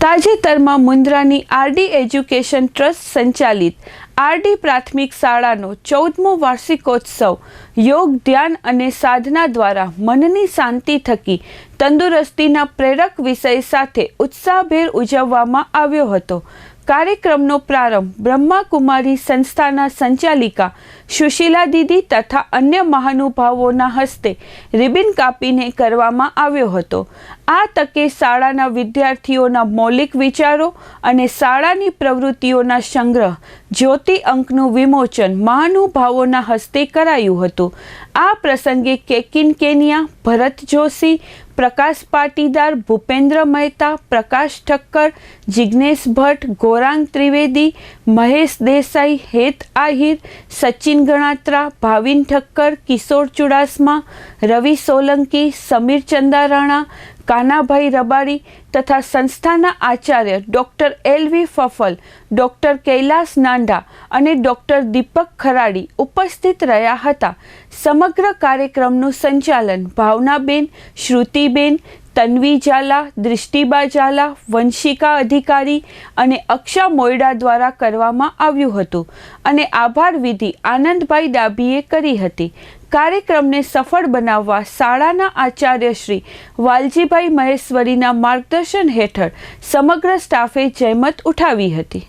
તાજેતરમાં મુન્દ્રાની RD education trust સંચાલિત RD પ્રાથમિક શાળાનો 14મો વાર્ષિકોત્સવ યોગ, ધ્યાન અને સાધના દ્વારા મનની શાંતિ થકી તંદુરસ્તીના પ્રેરક વિષય સાથે ઉત્સાહભેર ઉજવવામાં આવ્યો હતો। કાર્યક્રમનો પ્રારંભ બ્રહ્માકુમારી સંસ્થાના સંચાલિકા સુશીલા દીદી તથા અન્ય મહાનુભાવોના હસ્તે રિબિન કાપીને કરવામાં આવ્યો હતો। આ તકે શાળાના વિદ્યાર્થીઓના મૌલિક વિચારો અને શાળાની પ્રવૃત્તિઓના સંગ્રહ જ્યોતિ અંકનું વિમોચન મહાનુભાવોના હસ્તે કરાયું હતું। આ પ્રસંગે કેકિન કેનિયા, ભરત જોશી, પ્રકાશ પાટીદાર, ભૂપેન્દ્ર મહેતા, પ્રકાશ ઠક્કર, જિગ્નેશ ભટ્ટ, ગૌરાંગ ત્રિવેદી, મહેશ દેસાઈ, હેત આહિર, સચિન ગણાત્રા, ભાવિન ઠક્કર, કિશોર ચુડાસમા, રવિ સોલંકી, સમીર ચંદારાણા, કાનાભાઈ રબારી તથા સંસ્થાના આચાર્ય ડૉક્ટર એલ.વી. ફફલ, ડૉક્ટર કૈલાસ નાંડા અને ડૉક્ટર દીપક ખરાડી ઉપસ્થિત રહ્યા હતા। સમગ્ર કાર્યક્રમનું સંચાલન ભાવનાબેન, શ્રુતિબેન, તન્વી ઝાલા, દૃષ્ટિબા ઝાલા, વંશિકા અધિકારી અને અક્ષા મોયડા દ્વારા કરવામાં આવ્યું હતું અને આભાર વિધિ આનંદભાઈ ડાભીએ કરી હતી। કાર્યક્રમને સફળ બનાવવા શાળાના આચાર્ય શ્રી વાલજીભાઈ મહેશ્વરીના માર્ગદર્શન હેઠળ સમગ્ર સ્ટાફે જહેમત ઉઠાવી હતી।